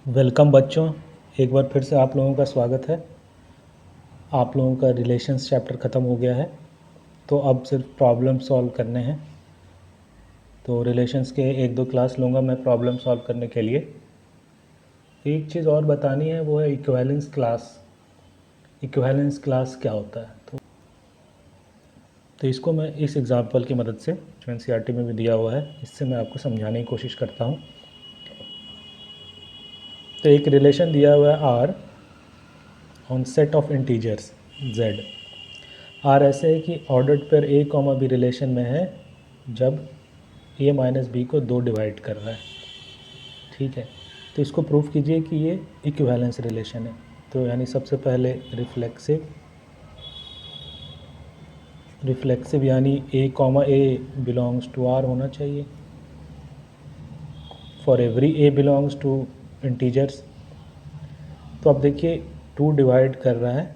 Welcome बच्चों, एक बार फिर से आप लोगों का स्वागत है। आप लोगों का रिलेशंस चैप्टर ख़त्म हो गया है, तो अब सिर्फ प्रॉब्लम सॉल्व करने हैं। तो रिलेशंस के एक दो क्लास लूँगा मैं प्रॉब्लम सॉल्व करने के लिए। एक चीज़ और बतानी है, वो है इक्विवेलेंस क्लास। इक्विवेलेंस क्लास क्या होता है? तो इसको मैं इस एग्जाम्पल की मदद से, जो एनसीईआरटी में भी दिया हुआ है, इससे मैं आपको समझाने की कोशिश करता हूँ। तो एक रिलेशन दिया हुआ है R on set of integers Z. R ऐसे है कि ordered pair A comma B relation में है जब ए माइनस बी को 2 डिवाइड कर रहा है। ठीक है, तो इसको प्रूफ कीजिए कि ये इक्विवेलेंस रिलेशन है। तो यानी सबसे पहले रिफ्लेक्सिव यानी A comma A belongs to R होना चाहिए for every A belongs to integers. तो अब देखिए 2 डिवाइड कर रहा है,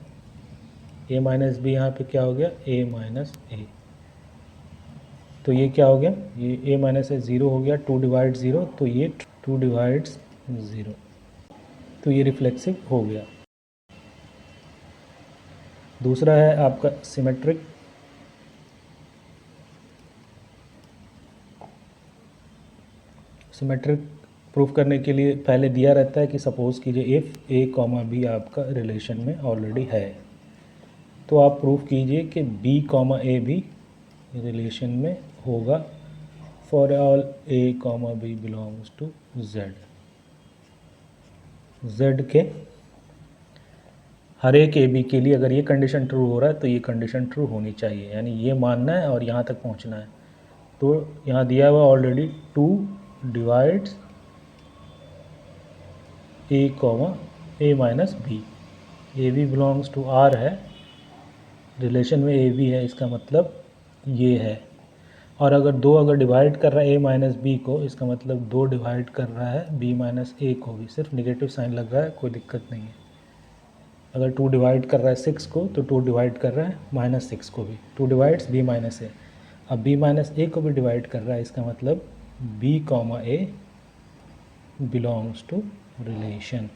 ए माइनस बी यहाँ पे क्या हो गया, ए माइनस ए। तो ये क्या हो गया, ये ए माइनस ए 0 हो गया, 2 डिवाइड 0, तो ये 2 डिवाइड्स 0, तो ये रिफ्लेक्सिव हो गया। दूसरा है आपका सिमेट्रिक। सिमेट्रिक प्रूफ करने के लिए पहले दिया रहता है कि सपोज़ कीजिए इफ़ ए कॉमा बी आपका रिलेशन में ऑलरेडी है, तो आप प्रूफ कीजिए कि बी कॉमा ए भी रिलेशन में होगा for all A comma B belongs to Z. Z के हर एक ए बी के लिए अगर ये कंडीशन ट्रू हो रहा है तो ये कंडीशन ट्रू होनी चाहिए, यानी ये मानना है और यहाँ तक पहुँचना है। तो यहाँ दिया हुआ already 2 divides A comma A minus B. A B belongs to R है, रिलेशन में ए बी है, इसका मतलब ये है। और अगर डिवाइड कर रहा है ए माइनस बी को, इसका मतलब 2 डिवाइड कर रहा है बी माइनस ए को भी। सिर्फ निगेटिव साइन लग रहा है, कोई दिक्कत नहीं है। अगर 2 डिवाइड कर रहा है 6 को, तो 2 डिवाइड कर रहा है माइनस 6 को भी। 2 डिवाइड्स बी माइनस ए। अब बी माइनस ए को भी डिवाइड कर रहा है, इसका मतलब b comma A belongs to relation,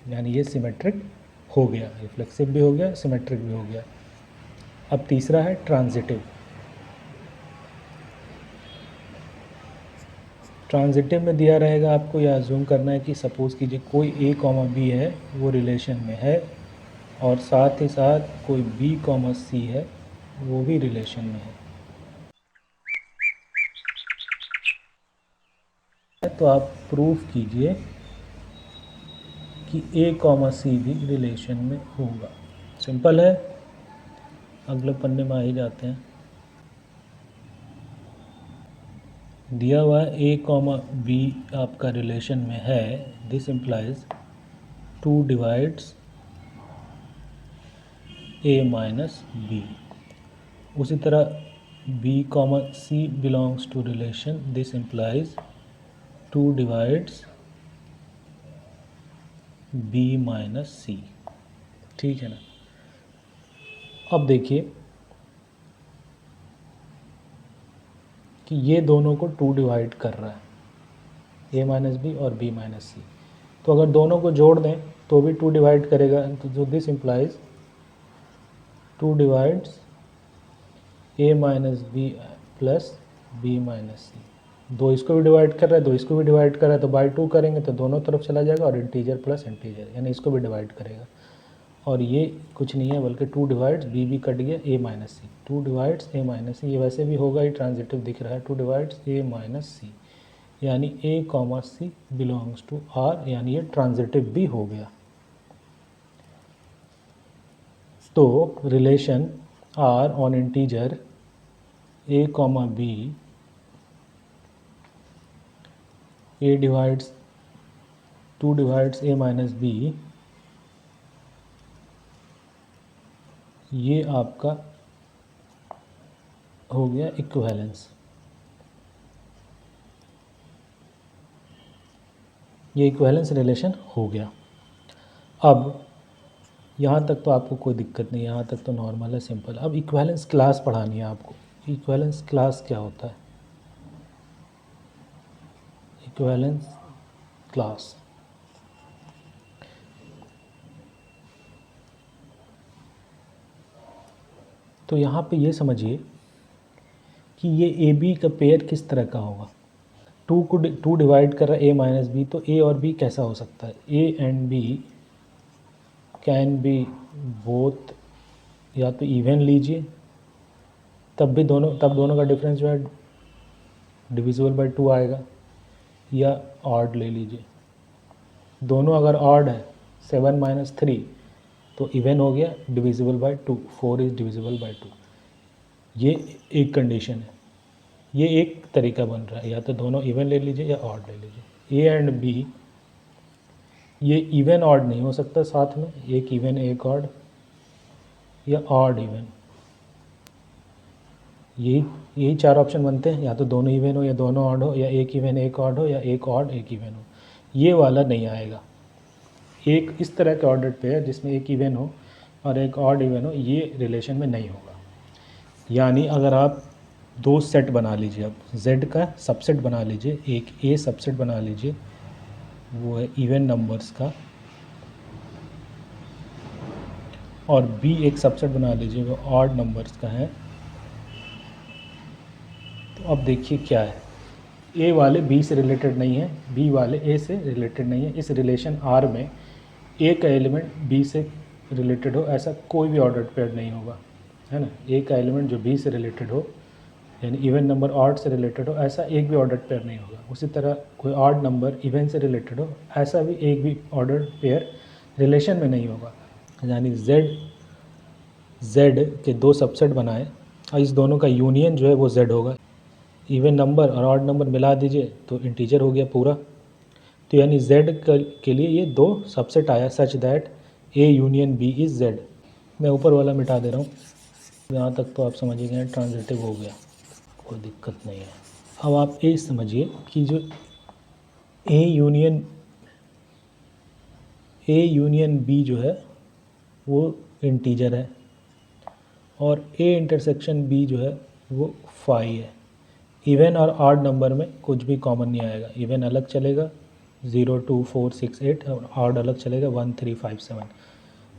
यानी ये सिमेट्रिक हो गया, रिफ्लेक्सिव भी हो गया, सिमेट्रिक भी हो गया। अब तीसरा है ट्रांजिटिव। ट्रांजिटिव में दिया रहेगा आपको, या अज्यूम करना है कि सपोज़ कीजिए कोई ए कॉमा बी है, वो रिलेशन में है, और साथ ही साथ कोई बी कॉमा सी है, वो भी रिलेशन में है। तो आप प्रूफ कीजिए कि ए कॉमा सी भी रिलेशन में होगा। सिंपल है, अगले पन्ने में आ ही जाते हैं। दिया हुआ है ए कॉमा बी आपका रिलेशन में है, this implies 2 divides A minus B. उसी तरह B comma C belongs to relation, this implies 2 divides B minus C. ठीक है ना। अब देखिए कि ये दोनों को 2 डिवाइड कर रहा है, ए माइनस बी और बी माइनस सी। तो अगर दोनों को जोड़ दें तो भी 2 डिवाइड करेगा, तो this implies 2 divides A minus B plus B minus C. 2 इसको भी डिवाइड कर रहा है, 2 इसको भी डिवाइड कर रहा है, तो बाई 2 करेंगे तो दोनों तरफ चला जाएगा, और इंटीजर प्लस इंटीजर, यानी इसको भी डिवाइड करेगा। और ये कुछ नहीं है बल्कि 2 डिवाइड्स बी भी कट गया, ए माइनस सी, 2 डिवाइड्स ए माइनस सी। ये वैसे भी होगा ही, ट्रांजिटिव दिख रहा है, 2 डिवाइड्स ए माइनस सी, यानी A comma C belongs to R, यानी ये ट्रांजिटिव भी हो गया। तो relation R on integer A comma B, A divides 2 divides A minus B, ये आपका हो गया इक्विवेलेंस। ये इक्विवेलेंस रिलेशन हो गया। अब यहाँ तक तो आपको कोई दिक्कत नहीं, यहाँ तक तो नॉर्मल है, सिंपल। अब इक्विवेलेंस क्लास पढ़ानी है आपको। इक्विवेलेंस क्लास क्या होता है? इक्विवेलेंस क्लास तो यहाँ पे ये समझिए कि ये ए बी का पेयर किस तरह का होगा। टू डिवाइड कर रहा है ए माइनस बी, तो ए और बी कैसा हो सकता है, a and b can be both, या तो इवन लीजिए तब दोनों का डिफरेंस जो है डिविजिबल बाय 2 आएगा, या ऑड ले लीजिए। दोनों अगर ऑड है 7 माइनस 3 तो इवन हो गया, divisible by 2, 4 is divisible by 2। ये एक कंडीशन है, ये एक तरीका बन रहा है, या तो दोनों इवन ले लीजिए या ऑड ले लीजिए। ए एंड बी ये इवन ऑड नहीं हो सकता साथ में, एक इवन एक ऑड, या ऑड इवन, यही 4 ऑप्शन बनते हैं, या तो दोनों इवन हो या दोनों ऑड हो, या एक इवन एक ऑड हो, या एक ऑड एक इवन हो। ये वाला नहीं आएगा। एक इस तरह के ऑर्डर्ड पेयर जिसमें एक इवन हो और एक ऑड इवन हो, ये रिलेशन में नहीं होगा। यानी अगर आप 2 सेट बना लीजिए, अब z का सबसेट बना लीजिए, एक a सबसेट बना लीजिए, वो है इवन नंबर्स का, और b एक सबसेट बना लीजिए, वो ऑड नंबर्स का है। तो अब देखिए क्या है, a वाले b से रिलेटेड नहीं है, b वाले a से रिलेटेड नहीं है। इस रिलेशन R में a का एलिमेंट b से रिलेटेड हो ऐसा कोई भी ऑर्डर्ड पेयर नहीं होगा, है ना। a का एलिमेंट जो b से रिलेटेड हो, यानी इवन नंबर ऑड से रिलेटेड हो, ऐसा एक भी ऑर्डर्ड पेयर नहीं होगा। उसी तरह कोई ऑड नंबर इवन से रिलेटेड हो, ऐसा भी एक भी ऑर्डर्ड पेयर रिलेशन में नहीं होगा। यानी z के 2 सबसेट बनाए और इस दोनों का यूनियन जो है वो z होगा। इवन नंबर और ऑड नंबर मिला दीजिए तो इंटीजर हो गया पूरा। तो यानी z के लिए ये 2 सबसेट आया, such that a union b is z। मैं ऊपर वाला मिटा दे रहा हूँ, यहाँ तक तो आप समझ गए, ट्रांजिटिव हो गया, कोई दिक्कत नहीं है। अब आप ये समझिए कि जो ए यूनियन बी जो है वो इंटीजर है, और ए इंटरसेक्शन बी जो है वो फाई है। इवन और ऑड नंबर में कुछ भी कॉमन नहीं आएगा, इवन अलग चलेगा 0 2 4 6 8 और ऑड अलग चलेगा 1 3 5 7।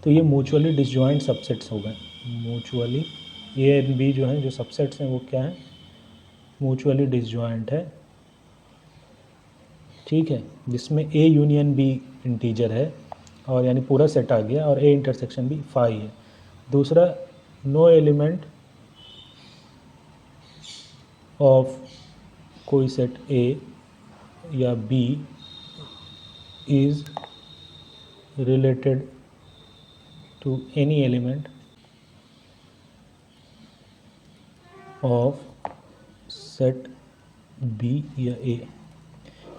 तो ये म्यूचुअली डिसजॉइंट सबसेट्स हो गए। म्यूचुअली ए एंड बी जो हैं, जो सबसेट्स हैं वो क्या है, म्यूचुअली डिसजॉइंट है, ठीक है, जिसमें ए यूनियन बी इंटीजर है, और यानी पूरा सेट आ गया, और ए इंटरसेक्शन भी फाई है। दूसरा, नो एलिमेंट ऑफ कोई सेट ए या B is related to any element of set B या ए।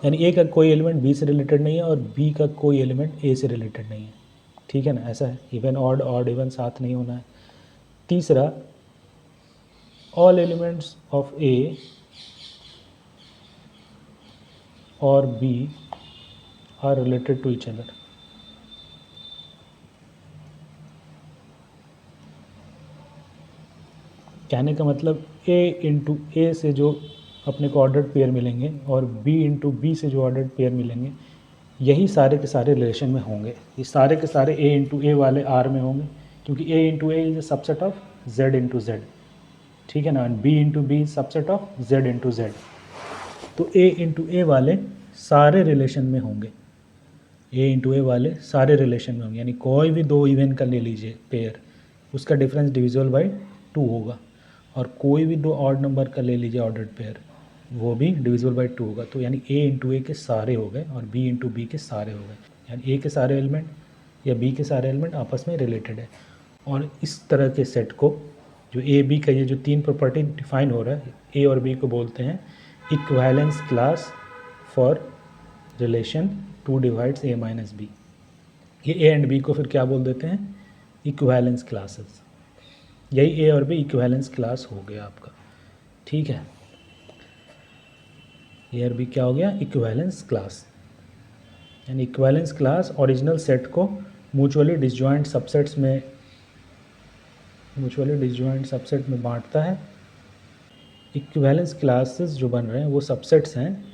यानी ए का कोई एलिमेंट बी से रिलेटेड नहीं है और बी का कोई एलिमेंट ए से रिलेटेड नहीं है, ठीक है ना, ऐसा है। इवन ऑड, ऑड इवन साथ नहीं होना है। तीसरा, ऑल एलिमेंट्स ऑफ ए और B are related to each other. कहने का मतलब ए इंटू ए से जो अपने को ऑर्डर्ड पेयर मिलेंगे और बी इंटू बी से जो ऑर्डर्ड पेयर मिलेंगे, यही सारे के सारे रिलेशन में होंगे। ये सारे के सारे ए इंटू ए वाले आर में होंगे, क्योंकि A into A is a subset of Z into Z, ठीक है ना, and B into B subset of Z into Z. तो ए इंटू ए वाले सारे रिलेशन में होंगे, ए इंटू ए वाले सारे रिलेशन में होंगे। यानी कोई भी 2 इवन का ले लीजिए पेयर, उसका डिफरेंस डिविजिबल बाई 2 होगा, और कोई भी 2 ऑड नंबर का ले लीजिए ऑर्डर्ड पेयर, वो भी डिविजिबल बाई 2 होगा। तो यानी ए इंटू ए के सारे हो गए और बी इंटू बी के सारे हो गए, यानी ए के सारे एलिमेंट या बी के सारे एलिमेंट आपस में रिलेटेड है। और इस तरह के सेट को, जो ए बी का ये जो 3 प्रॉपर्टी डिफाइन हो रहा है, ए और बी को बोलते हैं equivalence class for relation 2 divides A minus B. ये ए एंड बी को फिर क्या बोल देते हैं, इक्विवेलेंस क्लासेस। यही ए और बी इक्विवेलेंस क्लास हो गया आपका, ठीक है। ए और बी क्या हो गया, इक्विवेलेंस क्लास। यानी इक्विवेलेंस क्लास ओरिजिनल सेट को म्यूचुअली डिसजॉइंट सबसेट में बांटता है। इक्विवेलेंस क्लासेस जो बन रहे हैं वो सबसेट्स हैं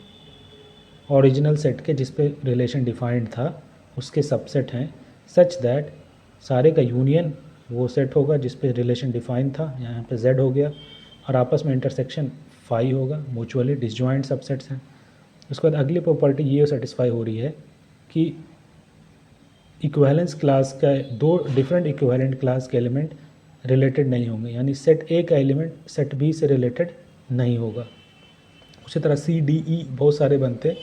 ओरिजिनल सेट के, जिस पे रिलेशन डिफाइंड था उसके सबसेट हैं, सच दैट सारे का यूनियन वो सेट होगा जिस पे रिलेशन डिफाइन था, यहाँ पे Z हो गया, और आपस में इंटरसेक्शन फाई होगा, म्यूचुअली डिसजॉइंट सबसेट्स हैं। उसके बाद अगली प्रॉपर्टी ये सेटिस्फाई हो रही है कि इक्विवेलेंस क्लास का दो डिफरेंट इक्विवेलेंट क्लास के एलिमेंट रिलेटेड नहीं होंगे, यानी सेट ए का एलिमेंट सेट बी से रिलेटेड नहीं होगा। उसी तरह सी डी ई बहुत सारे बनते,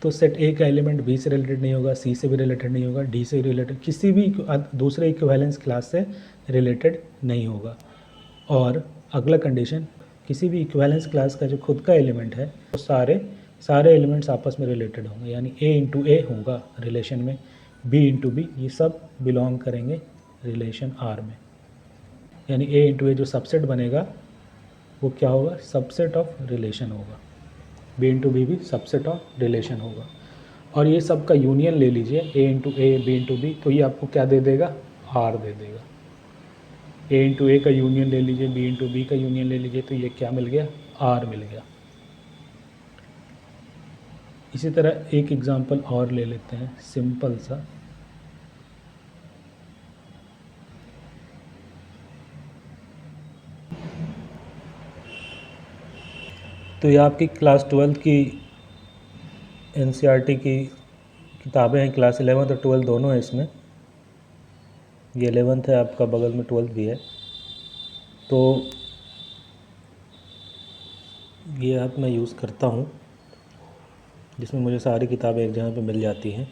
तो सेट ए का एलिमेंट बी से रिलेटेड नहीं होगा, सी से भी रिलेटेड नहीं होगा, डी से भी रिलेटेड, किसी भी दूसरे इक्विवेलेंस क्लास से रिलेटेड नहीं होगा। और अगला कंडीशन, किसी भी इक्विवेलेंस क्लास का जो खुद का एलिमेंट है वो सारे एलिमेंट्स आपस में रिलेटेड होंगे, यानी ए इंटू ए होगा रिलेशन में, बी इंटू बी, ये सब बिलोंग करेंगे रिलेशन आर में। यानी ए इंटू ए जो सबसेट बनेगा वो क्या होगा, सबसेट ऑफ रिलेशन होगा। बी इंटू बी भी सबसेट ऑफ रिलेशन होगा। और ये सब का यूनियन ले लीजिए, ए इंटू ए, बी इंटू बी, तो ये आपको क्या दे देगा, आर दे देगा। ए इंटू ए का यूनियन ले लीजिए, बी इंटू बी का यूनियन ले लीजिए, तो ये क्या मिल गया, आर मिल गया। इसी तरह एक एग्जांपल और ले लेते हैं सिंपल सा। तो ये आपकी क्लास 12 की एनसीईआरटी की किताबें हैं, क्लास 11 और 12 दोनों है इसमें। ये 11th है आपका, बगल में 12 भी है। तो ये ऐप मैं यूज़ करता हूँ जिसमें मुझे सारी किताबें एक जगह पे मिल जाती हैं।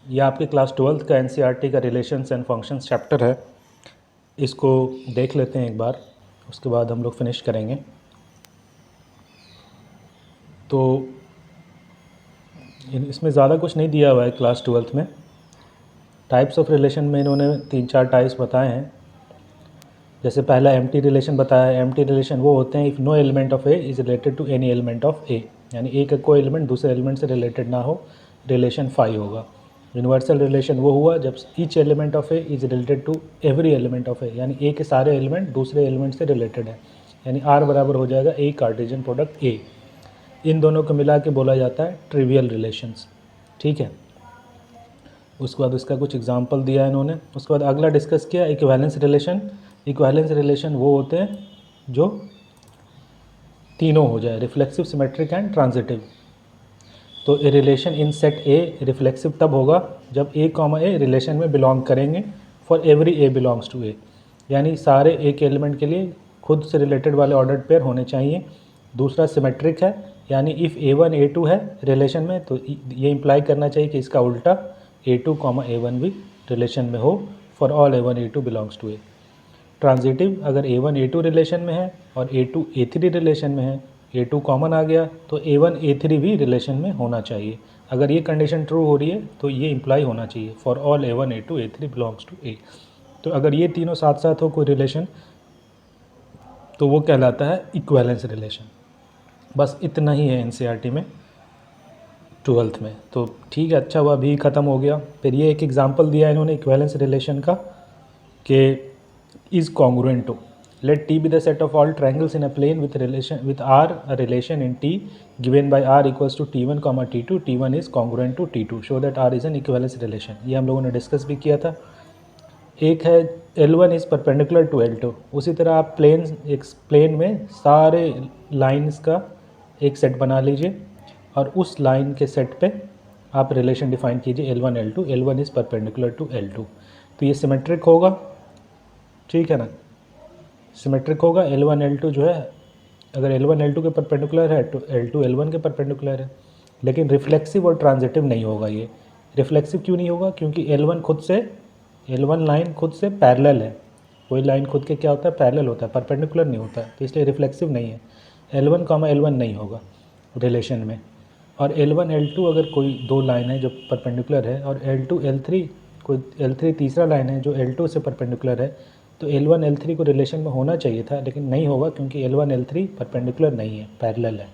ये आपके क्लास 12 का एनसीईआरटी का रिलेशंस एंड फंक्शंस चैप्टर है, इसको देख लेते हैं एक बार, उसके बाद हम लोग फिनिश करेंगे। तो इसमें ज़्यादा कुछ नहीं दिया हुआ है क्लास 12 में। टाइप्स ऑफ रिलेशन में इन्होंने 3-4 टाइप्स बताए हैं। जैसे पहला एम्प्टी रिलेशन बताया है। एम्प्टी रिलेशन वो होते हैं if no element of A is related to any element of A, यानी ए का कोई एलिमेंट दूसरे एलिमेंट से रिलेटेड ना हो, रिलेशन फाई होगा। यूनिवर्सल रिलेशन वो हुआ जब each element of A is related to every element of A, यानी ए के सारे एलिमेंट दूसरे एलिमेंट से रिलेटेड है, यानी आर बराबर हो जाएगा ए कार्टेशियन प्रोडक्ट ए। इन दोनों को मिला के बोला जाता है ट्रिवियल रिलेशंस। ठीक है, उसके बाद उसका कुछ एग्जांपल दिया है इन्होंने। उसके बाद अगला डिस्कस किया इक्विवेलेंस रिलेशन। इक्विवेलेंस रिलेशन वो होते हैं जो तीनों हो जाए, रिफ्लेक्सिव, सिमेट्रिक एंड ट्रांजिटिव। तो a relation in set A reflexive तब होगा जब ए कॉमा ए रिलेशन में बिलोंग करेंगे for every A belongs to A, यानी सारे ए के एलिमेंट के लिए खुद से रिलेटेड वाले ऑर्डर्ड पेयर होने चाहिए। दूसरा सिमेट्रिक है, यानी इफ़ A1 A2 है रिलेशन में तो ये इंप्लाई करना चाहिए कि इसका उल्टा A2 A1 भी रिलेशन में हो for all A1 A2 belongs to A. Transitive, अगर A1 A2 रिलेशन में है और A2 A3 रिलेशन में है, A2 कॉमन आ गया तो A1 A3 भी रिलेशन में होना चाहिए। अगर ये कंडीशन ट्रू हो रही है तो ये इंप्लाई होना चाहिए for all A1 A2 A3 belongs to A. तो अगर ये तीनों साथ साथ हो कोई रिलेशन तो वो कहलाता है इक्विवेलेंस रिलेशन। बस इतना ही है एनसीईआरटी में 12th में। तो ठीक है, अच्छा हुआ अभी ख़त्म हो गया। फिर ये एक एग्जांपल दिया इन्होंने इक्विवेलेंस रिलेशन का कि is congruent to let T be the set of all triangles in a plane with R a relation in T given by R equals to T1, T2, T1 is congruent to T2, show that R is an equivalence relation. ये हम लोगों ने discuss भी किया था। एक है L1 is perpendicular to L2। उसी तरह आप एक प्लेन में सारे लाइंस का एक सेट बना लीजिए और उस लाइन के सेट पे आप रिलेशन डिफाइन कीजिए L1 L2, L1 is perpendicular to L2। तो ये सिमेट्रिक होगा, ठीक है ना, सिमेट्रिक होगा। L1 L2 जो है, अगर L1 L2 के परपेंडिकुलर है तो L2 L1 के परपेंडिकुलर है। लेकिन रिफ्लेक्सिव और ट्रांजिटिव नहीं होगा। ये रिफ्लेक्सिव क्यों नहीं होगा, क्योंकि L1 लाइन खुद से पैरेलल है। कोई लाइन खुद के क्या होता है, पैरेलल होता है, परपेंडिकुलर नहीं होता है, तो इसलिए रिफ्लेक्सिव नहीं है। L1 L1 नहीं होगा रिलेशन में। और L1 L2 अगर कोई दो लाइन है जो परपेंडिकुलर है और L2 L3 कोई L3 तीसरा लाइन है जो L2 से परपेंडिकुलर है, तो L1 L3 को रिलेशन में होना चाहिए था, लेकिन नहीं होगा क्योंकि L1 L3 परपेंडिकुलर नहीं है, पैरेलल है।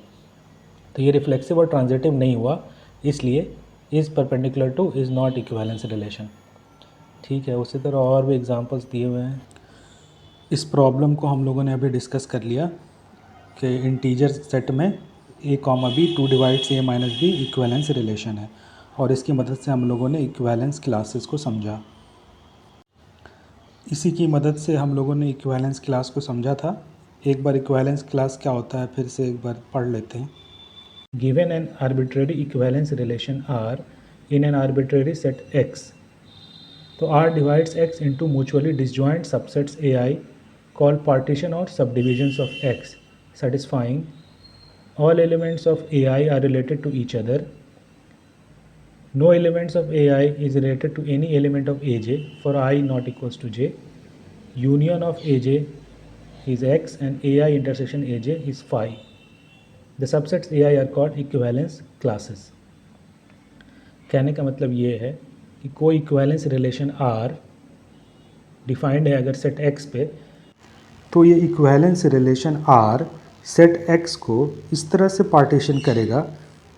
तो ये रिफ्लेक्सिव और ट्रांजिटिव नहीं हुआ, इसलिए is perpendicular two is not equivalence relation. ठीक है, उसी तरह और भी एग्जांपल्स दिए हुए हैं। इस प्रॉब्लम को हम लोगों ने अभी डिस्कस कर लिया कि इंटीजर सेट में a comma b 2 divides a minus b equivalence relation है, और इसकी मदद से हम लोगों ने इक्विवेलेंस क्लासेस को समझा। इसी की मदद से हम लोगों ने इक्विवेलेंस क्लास को समझा था। एक बार इक्विवेलेंस क्लास क्या होता है फिर से एक बार पढ़ लेते हैं। Given an arbitrary equivalence relation R in an arbitrary set X, तो R divides X into mutually disjoint subsets AI called partition or subdivisions of X, satisfying all elements of AI are related to each other. No elements of AI is related to any element of AJ for I not equals to J. Union of AJ is X and AI intersection AJ is phi. The subsets AI are called equivalence classes. कहने का मतलब ये है कि कोई equivalence relation R defined है अगर set X पे, तो ये equivalence relation R set X को इस तरह से पार्टीशन करेगा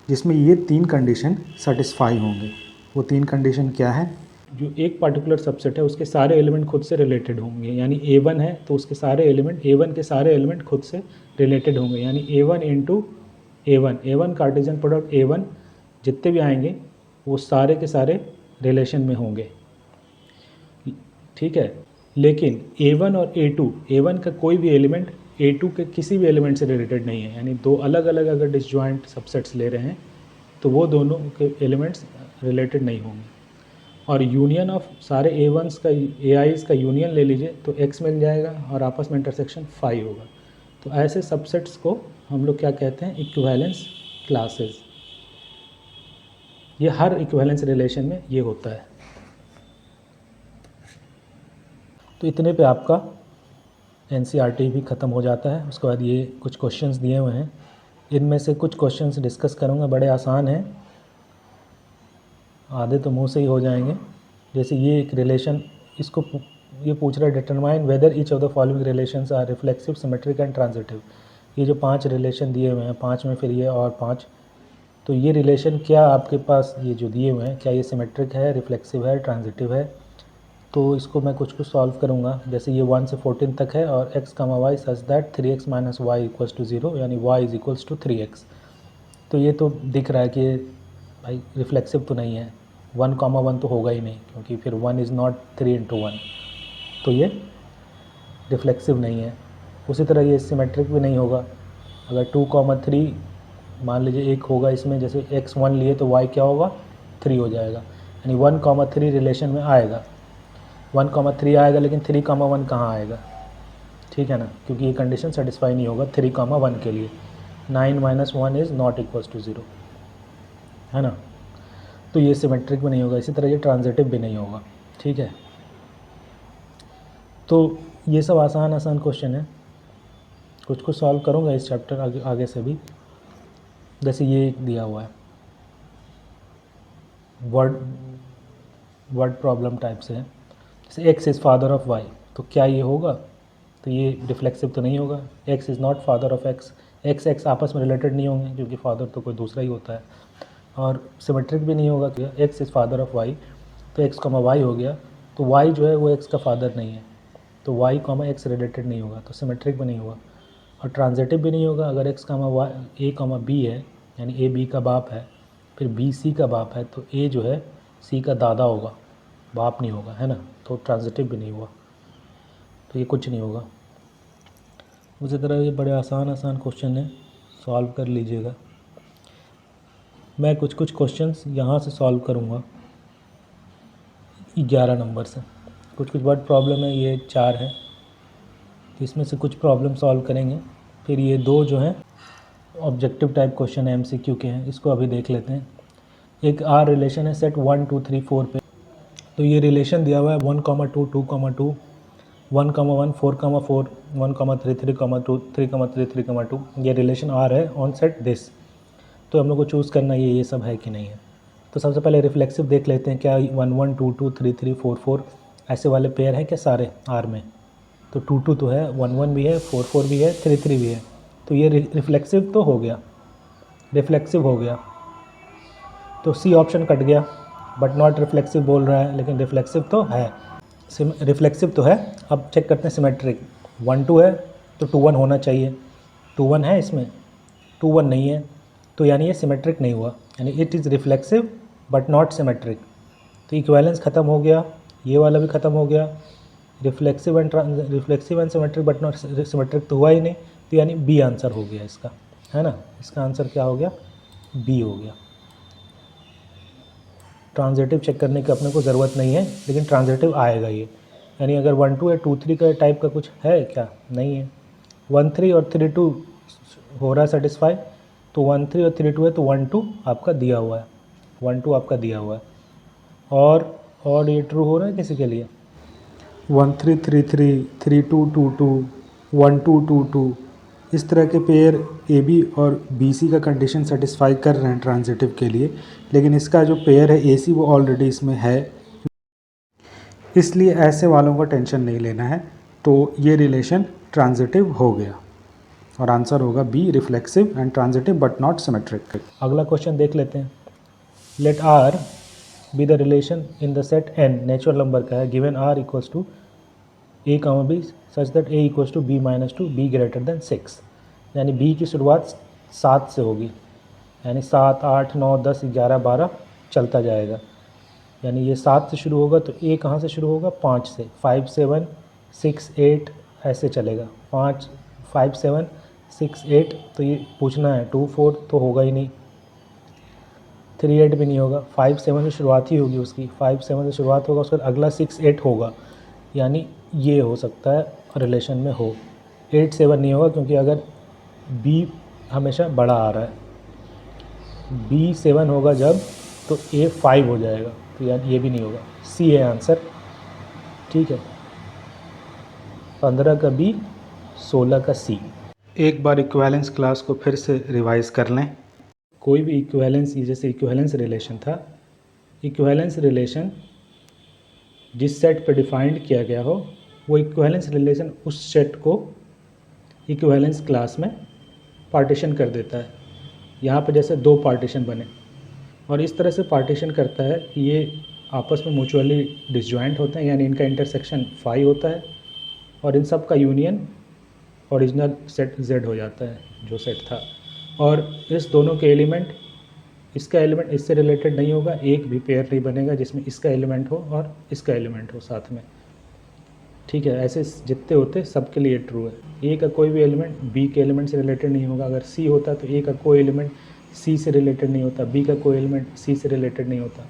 जिसमें ये 3 कंडीशन सेटिस्फाई होंगे। वो 3 कंडीशन क्या है? जो एक पर्टिकुलर सबसेट है उसके सारे एलिमेंट खुद से रिलेटेड होंगे, यानी A1 है तो उसके सारे एलिमेंट A1 के सारे एलिमेंट खुद से रिलेटेड होंगे, यानी A1 into A1 Cartesian product A1 जितने भी आएंगे वो सारे के सारे रिलेशन में होंगे, ठीक है। लेकिन A1 और A1 का कोई भी एलिमेंट A2 के किसी भी एलिमेंट से रिलेटेड नहीं है, यानी दो अलग अलग अगर डिसजॉइंट सबसेट्स ले रहे हैं तो वो दोनों के एलिमेंट्स रिलेटेड नहीं होंगे। और यूनियन ऑफ सारे A1s का AIs का यूनियन ले लीजिए तो X मिल जाएगा और आपस में इंटरसेक्शन फाई होगा। तो ऐसे सबसेट्स को हम लोग क्या कहते हैं? Equivalence classes. ये हर इक्विवेलेंस रिलेशन में ये होता है। तो इतने पे आपका NCERT भी ख़त्म हो जाता है। उसके बाद ये कुछ क्वेश्चंस दिए हुए हैं, इनमें से कुछ क्वेश्चंस डिस्कस करूँगा, बड़े आसान हैं, आधे तो मुंह से ही हो जाएंगे। जैसे ये एक रिलेशन, इसको ये पूछ रहा है determine whether each of the following relations are reflexive, symmetric and transitive. ये जो 5 रिलेशन दिए हुए हैं, 5 में फिर ये और 5, तो ये रिलेशन क्या आपके पास ये जो दिए हुए हैं क्या ये सिमेट्रिक है, रिफ्लेक्सिव है, ट्रांजिटिव है? तो इसको मैं कुछ सॉल्व करूँगा। जैसे ये 1 से 14 तक है और x, y such that 3x minus y equals to 0, यानी y is equals to 3x। तो ये तो दिख रहा है कि भाई रिफ्लेक्सिव तो नहीं है, 1, 1 तो होगा ही नहीं क्योंकि फिर 1 इज़ नॉट 3 इंटू 1, तो ये रिफ्लेक्सिव नहीं है। उसी तरह ये सिमेट्रिक भी नहीं होगा। अगर 2, 3 मान लीजिए एक होगा इसमें, जैसे x 1 लिए तो y क्या होगा? 3 हो जाएगा, यानी 1, 3 रिलेशन में आएगा। 1, 3 आएगा लेकिन 3, 1 कहाँ आएगा? ठीक है ना, क्योंकि ये कंडीशन सेटिस्फाई नहीं होगा 3, 1 के लिए। 9 minus 1 is not equals to 0, है ना। तो ये सिमेट्रिक भी नहीं होगा। इसी तरह ये ट्रांजिटिव भी नहीं होगा, ठीक है। तो ये सब आसान क्वेश्चन है, कुछ सॉल्व करूँगा इस चैप्टर आगे से भी। जैसे ये एक दिया हुआ है वर्ड प्रॉब्लम टाइप से है, जैसे x is father of y, तो क्या ये होगा? तो ये रिफ्लेक्सिव तो नहीं होगा। x is not father of x आपस में रिलेटेड नहीं होंगे क्योंकि फादर तो कोई दूसरा ही होता है। और सिमेट्रिक भी नहीं होगा कि x is father of y, तो x, y हो गया, तो y जो है वो x का फादर नहीं है, तो y, x रिलेटेड नहीं होगा, तो सिमेट्रिक भी नहीं होगा। और ट्रांजिटिव भी नहीं होगा। अगर x, a, b है, यानी a b का बाप है, फिर b c का बाप है, तो a जो है c का दादा होगा, बाप नहीं होगा, है ना, तो ट्रांजिटिव भी नहीं हुआ। तो ये कुछ नहीं होगा। उसी तरह ये बड़े आसान क्वेश्चन है, सॉल्व कर लीजिएगा। मैं कुछ क्वेश्चंस यहाँ से सॉल्व करूँगा 11 नंबर से। कुछ वर्ड प्रॉब्लम है, ये 4 है, तो इसमें से कुछ प्रॉब्लम सॉल्व करेंगे। फिर ये 2 जो हैं ऑब्जेक्टिव टाइप क्वेश्चन है, MCQ के हैं, इसको अभी देख लेते हैं। एक R रिलेशन है सेट 1, 2, 3, 4 पे, तो ये रिलेशन दिया हुआ है 1, 2, 2, 1, 1, 4, 4, 1, 3, 3, 2, 3, 3, 3, 2, ये रिलेशन R है ऑन सेट दिस। तो हम लोग को चूज़ करना ये सब है कि नहीं है। तो सबसे पहले रिफ्लेक्सिव देख लेते हैं, क्या 1, 1, 2, 2, 3, 3, 4, 4 ऐसे वाले पेयर हैं क्या सारे R में? तो 2, 2 तो है, 1, 1 भी है, 4, 4 भी है, 3, 3 भी है, तो ये रिफ्लेक्सिव तो हो गया, रिफ्लेक्सिव हो गया। तो C ऑप्शन कट गया, बट नॉट रिफ्लेक्सिव बोल रहा है, लेकिन रिफ्लेक्सिव तो है, रिफ्लेक्सिव तो है। अब चेक करते हैं सिमेट्रिक। 1 2 है तो 2 1 होना चाहिए, 2 1 है इसमें, 2 1 नहीं है, तो यानी ये सिमेट्रिक नहीं हुआ, यानी it is reflexive but not symmetric. तो इक्विवेलेंस ख़त्म हो गया, ये वाला भी ख़त्म हो गया, reflexive and symmetric but not symmetric तो हुआ ही नहीं, तो यानी बी आंसर हो गया इसका, है ना। इसका आंसर क्या हो गया, बी हो गया। ट्रांजिटिव चेक करने की अपने को ज़रूरत नहीं है, लेकिन ट्रांजिटिव आएगा ये, यानी अगर 1 2 या 2 3 का टाइप का कुछ है क्या, नहीं है। 1 3 और 3 2 हो रहा है सेटिस्फाई, तो 1 3 और 3 2 है तो 1 2 आपका दिया हुआ है, 1 2 आपका दिया हुआ है। और ये ट्रू हो रहा है किसी के लिए, 1 3 3 3 3 2 2 2 1 2 2 2, इस तरह के पेयर ए बी और बी सी का कंडीशन सेटिस्फाई कर रहे हैं ट्रांजिटिव के लिए, लेकिन इसका जो पेयर है ए सी वो ऑलरेडी इसमें है, इसलिए ऐसे वालों को टेंशन नहीं लेना है। तो ये रिलेशन ट्रांजिटिव हो गया और आंसर होगा b, reflexive and transitive but not symmetric. अगला क्वेश्चन देख लेते हैं। Let R be the relation in the set N, natural number का है, given R equals to a comma b such that a equals to b minus two b greater than 6, यानी B की शुरुआत 7 से होगी, यानी 7 8 9 10 11 12 चलता जाएगा, यानी ये 7 से शुरू होगा तो ए कहाँ से शुरू होगा, 5 से, 5 7 6 8 ऐसे चलेगा, 5 5 7 6 8, तो ये पूछना है 2 4 तो होगा ही नहीं, 3 8 भी नहीं होगा, 5 7 से शुरुआत ही होगी उसकी, 5 7 से शुरुआत होगा, उसके बाद अगला 6 8 होगा, यानी ये हो सकता है रिलेशन में हो। 8 7 नहीं होगा क्योंकि अगर बी हमेशा बड़ा आ रहा है, बी 7 होगा जब तो ए 5 हो जाएगा, तो यार ये भी नहीं होगा, सी है आंसर। ठीक है, 15 का बी, 16 का सी। एक बार इक्विवेलेंस क्लास को फिर से रिवाइज कर लें। कोई भी इक्विवेलेंस, जैसे इक्विवेलेंस रिलेशन था, इक्विवेलेंस रिलेशन जिस सेट पे डिफाइंड किया गया हो, वो इक्विवेलेंस रिलेशन उस सेट को इक्विवेलेंस क्लास में पार्टीशन कर देता है। यहाँ पे जैसे 2 पार्टीशन बने और इस तरह से पार्टीशन करता है कि ये आपस में म्यूचुअली डिसजॉइंट होते हैं, यानी इनका इंटरसेक्शन 5 होता है और इन सब का यूनियन ओरिजिनल सेट Z हो जाता है जो सेट था। और इस दोनों के एलिमेंट, इसका एलिमेंट इससे रिलेटेड नहीं होगा, एक भी पेयर नहीं बनेगा जिसमें इसका एलिमेंट हो और इसका एलिमेंट हो साथ में। ठीक है, ऐसे जितने होते सबके लिए ट्रू है। ए का कोई भी एलिमेंट बी के एलिमेंट से रिलेटेड नहीं होगा, अगर सी होता तो ए का कोई एलिमेंट सी से रिलेटेड नहीं होता, बी का कोई एलिमेंट सी से रिलेटेड नहीं होता,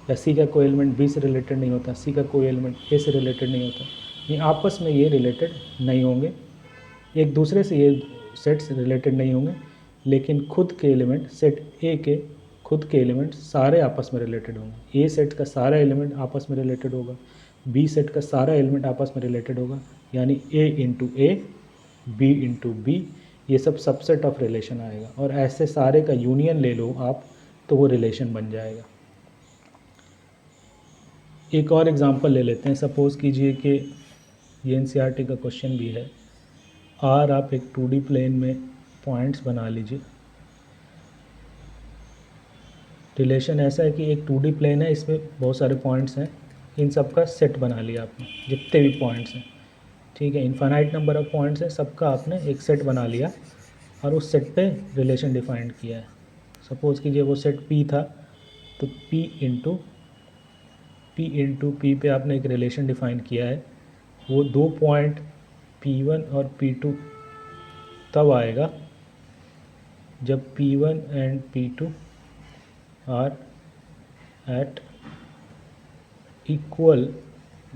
या सी का कोई एलिमेंट बी से रिलेटेड नहीं होता, सी का कोई एलिमेंट ए से रिलेटेड नहीं होता। ये आपस में ये रिलेटेड नहीं होंगे, एक दूसरे से ये सेट्स रिलेटेड नहीं होंगे, लेकिन खुद के एलिमेंट सेट ए के खुद के एलिमेंट सारे आपस में रिलेटेड होंगे। ए सेट का सारा एलिमेंट आपस में रिलेटेड होगा, बी सेट का सारा एलिमेंट आपस में रिलेटेड होगा, यानी ए इंटू ए, बी इंटू बी, ये सब सबसेट ऑफ रिलेशन आएगा। और ऐसे सारे का यूनियन ले लो आप तो वो रिलेशन बन जाएगा। एक और एग्जांपल ले लेते हैं। सपोज़ कीजिए कि ये एनसीईआरटी का क्वेश्चन भी है। आर आप एक 2D प्लेन में पॉइंट्स बना लीजिए। रिलेशन ऐसा है कि एक 2D प्लेन है, इसमें बहुत सारे पॉइंट्स हैं, इन सब का सेट बना लिया आपने, जितने भी पॉइंट्स हैं। ठीक है, इनफाइनाइट नंबर ऑफ पॉइंट्स हैं, सबका आपने एक सेट बना लिया और उस सेट पे रिलेशन डिफाइंड किया है। सपोज़ कीजिए वो सेट P था, तो P इंटू P पे आपने एक रिलेशन डिफाइन किया है। वो 2 पॉइंट P1 और P2 तब आएगा जब P1 and P2 are at equal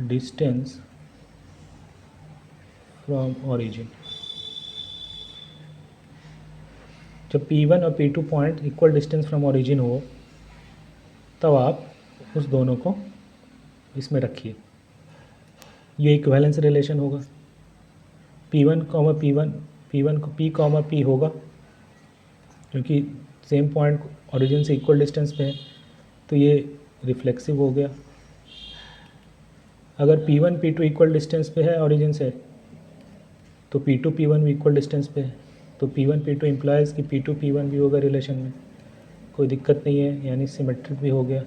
distance from origin. जब P1 और P2 point equal distance from origin हो तब आप उस दोनों को इसमें रखिए, ये इक्विवेलेंस रिलेशन होगा। P1 को P होगा क्योंकि सेम पॉइंट ओरिजिन से इक्वल डिस्टेंस पे है, तो ये रिफ्लेक्सिव हो गया। अगर P1 P2 इक्वल डिस्टेंस पे है ओरिजिन से, तो P2 P1 भी इक्वल डिस्टेंस पे है, तो P1 P2 इम्प्लाइज कि P2 P1 भी होगा रिलेशन में, कोई दिक्कत नहीं है, यानी सिमेट्रिक भी हो गया।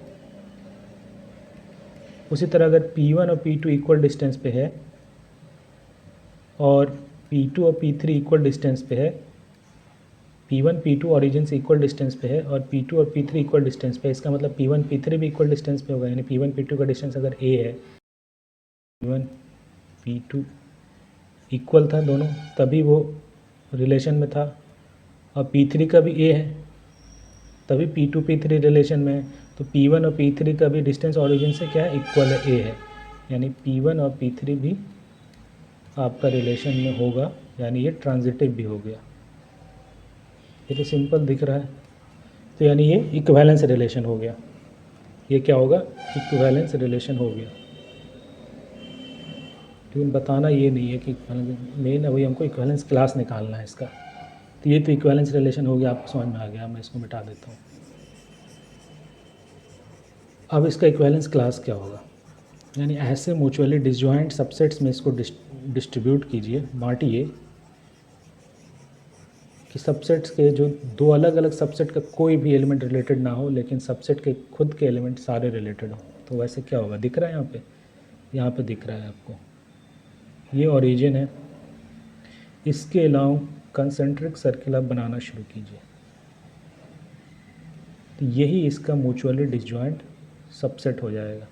उसी तरह अगर P1 और P2 इक्वल डिस्टेंस पे है और P2 और P3 इक्वल डिस्टेंस पे है, P1 P2 ओरिजिन से इक्वल डिस्टेंस पे है और P2 और P3 इक्वल डिस्टेंस पे है। इसका मतलब P1 P3 भी इक्वल डिस्टेंस पे होगा, यानी P1 P2 का डिस्टेंस अगर a है, P1 P2 इक्वल था दोनों, तभी वो रिलेशन में था, और P3 का भी a है तभी P2 P3 रिलेशन में है। तो P1 और P3 का भी डिस्टेंस ओरिजिन से क्या है, इक्वल है, a है, यानी P1 और P3 भी आपका रिलेशन में होगा, यानी ये ट्रांजिटिव भी हो गया। ये तो सिंपल दिख रहा है, तो यानी ये इक्विवेलेंस रिलेशन हो गया। ये क्या होगा, इक्विवेलेंस रिलेशन हो गया। लेकिन बताना ये नहीं है कि मेन अभी हमको इक्विवेलेंस क्लास निकालना है इसका। तो ये तो इक्विवेलेंस रिलेशन हो गया, आपको समझ में आ गया। मैं इसको मिटा देता हूँ। अब इसका इक्विवेलेंस क्लास क्या होगा, यानी ऐसे म्यूचुअली डिसजॉइंट सबसेट्स में इसको डिस्ट्रीब्यूट कीजिए, बांटिए कि सबसेट्स के जो दो अलग अलग सबसेट का कोई भी एलिमेंट रिलेटेड ना हो, लेकिन सबसेट के खुद के एलिमेंट सारे रिलेटेड हो। तो वैसे क्या होगा, दिख रहा है यहाँ पे दिख रहा है आपको, ये ओरिजिन है, इसके अलावा कंसेंट्रिक सर्किल आप बनाना शुरू कीजिए। तो यही इसका म्यूचुअली डिसजॉइंट सबसेट हो जाएगा।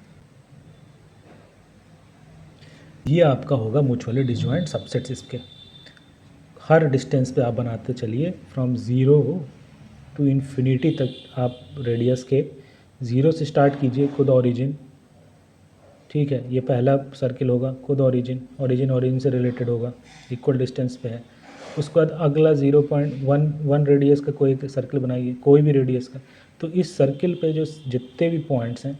ये आपका होगा म्यूचुअली डिसजॉइंट सबसेट्स। इसके हर डिस्टेंस पे आप बनाते चलिए, फ्रॉम ज़ीरो टू इन्फिनिटी तक आप रेडियस के ज़ीरो से स्टार्ट कीजिए, खुद ओरिजिन, ठीक है। ये पहला सर्किल होगा, खुद ओरिजिन से रिलेटेड होगा, इक्वल डिस्टेंस पे है। उसके बाद अगला 0.1 रेडियस का कोई सर्किल बनाइए, कोई भी रेडियस का। तो इस सर्किल पे जो जितने भी पॉइंट्स हैं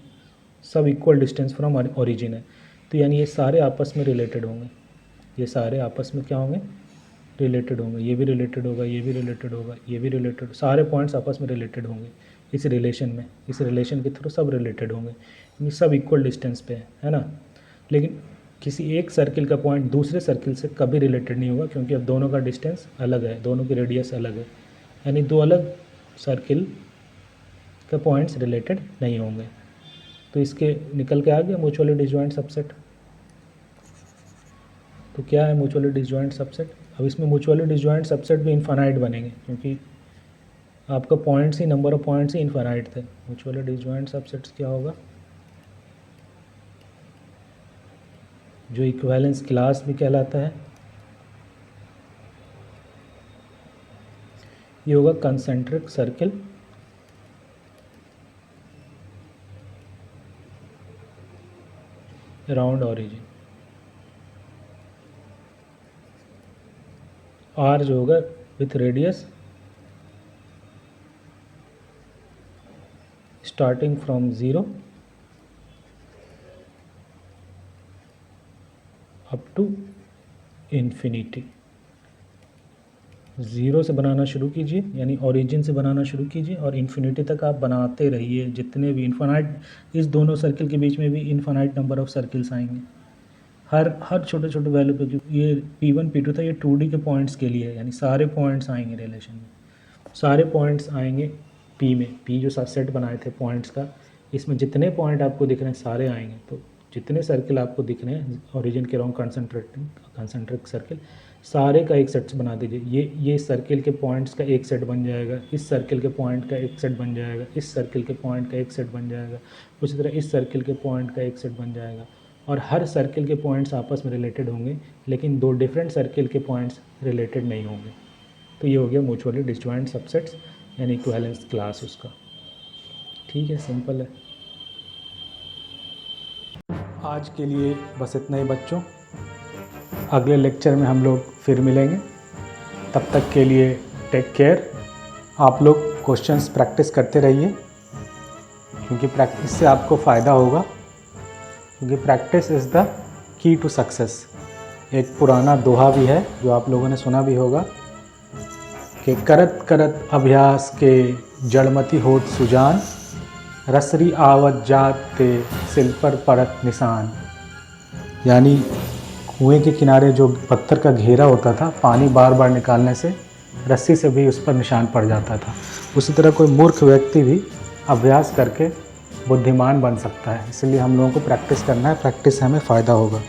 सब इक्वल डिस्टेंस फ्रॉम ओरिजिन है। तो यानी ये सारे आपस में रिलेटेड होंगे, ये सारे आपस में क्या होंगे, रिलेटेड होंगे। ये भी रिलेटेड होगा, ये भी रिलेटेड होगा, ये भी रिलेटेड, सारे पॉइंट्स आपस में रिलेटेड होंगे इस रिलेशन में, इस रिलेशन के थ्रू सब रिलेटेड होंगे, क्योंकि सब इक्वल डिस्टेंस पे है ना। लेकिन किसी एक सर्किल का पॉइंट दूसरे सर्किल से कभी रिलेटेड नहीं होगा, क्योंकि अब दोनों का डिस्टेंस अलग है, दोनों की रेडियस अलग है, यानी दो अलग सर्किल के पॉइंट्स रिलेटेड नहीं होंगे। तो इसके निकल के आ गया म्यूचुअली डिसजॉइंट सबसेट। तो क्या है म्यूचुअली डिसजॉइंट सबसेट। अब इसमें म्यूचुअली डिसजॉइंट सबसेट भी इनफाइनाइट बनेंगे, क्योंकि आपका points he, number of points he infinite थे। म्यूचुअली डिसजॉइंट सबसेट्स क्या होगा, जो इक्विवेलेंस क्लास भी कहलाता है, ये होगा concentric circle around origin. R जो होगा with radius starting from zero up to infinity. Zero से बनाना शुरू कीजिए, यानी ओरिजिन से बनाना शुरू कीजिए, और इन्फिनिटी तक आप बनाते रहिए, जितने भी इन्फानाइट, इस दोनों सर्किल के बीच में भी इन्फानाइट नंबर ऑफ सर्किल्स आएंगे, हर छोटे छोटे वैल्यू पे। ये P1 P2 था, ये 2D के पॉइंट्स के लिए, यानी सारे पॉइंट्स आएंगे रिलेशन में, सारे पॉइंट्स आएंगे P में। P जो सेट बनाए थे पॉइंट्स का, इसमें जितने पॉइंट आपको दिख रहे हैं सारे आएंगे। तो जितने सर्किल आपको दिख रहे हैं ओरिजिन के अराउंड कंसेंट्रिक सर्किल, सारे का एक सेट बना दीजिए। ये सर्किल के पॉइंट्स का एक सेट बन जाएगा, इस सर्किल के पॉइंट का एक सेट बन जाएगा, इस सर्किल के पॉइंट का एक सेट बन जाएगा, उसी तरह इस सर्किल के पॉइंट का एक सेट बन जाएगा। और हर सर्किल के पॉइंट्स आपस में रिलेटेड होंगे, लेकिन दो डिफरेंट सर्किल के पॉइंट्स रिलेटेड नहीं होंगे। तो ये हो गया म्यूचुअली डिसजॉइंट सबसेट्स, यानी इक्विवेलेंस क्लास उसका। ठीक है, सिंपल है। आज के लिए बस इतना ही बच्चों, अगले लेक्चर में हम लोग फिर मिलेंगे। तब तक के लिए टेक केयर। आप लोग क्वेश्चंस प्रैक्टिस करते रहिए, क्योंकि प्रैक्टिस से आपको फ़ायदा होगा, क्योंकि practice is the key to success. एक पुराना दोहा भी है जो आप लोगों ने सुना भी होगा कि करत करत अभ्यास के जड़मति होत सुजान, रसरी आवत जात ते सिल पर पड़त निशान। यानी कुएं के किनारे जो पत्थर का घेरा होता था, पानी बार बार निकालने से रस्सी से भी उस पर निशान पड़ जाता था। उसी तरह कोई मूर्ख व्यक्ति भी अभ्यास करके बुद्धिमान बन सकता है। इसलिए हम लोगों को प्रैक्टिस करना है, प्रैक्टिस से हमें फ़ायदा होगा।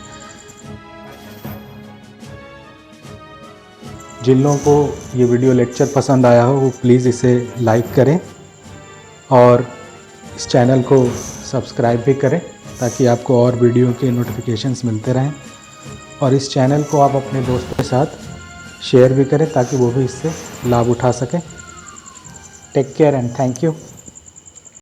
जिन लोगों को ये वीडियो लेक्चर पसंद आया हो वो प्लीज़ इसे लाइक करें और इस चैनल को सब्सक्राइब भी करें ताकि आपको और वीडियो के नोटिफिकेशंस मिलते रहें। और इस चैनल को आप अपने दोस्तों के साथ शेयर भी करें ताकि वो भी इससे लाभ उठा सकें। Take care and thank you.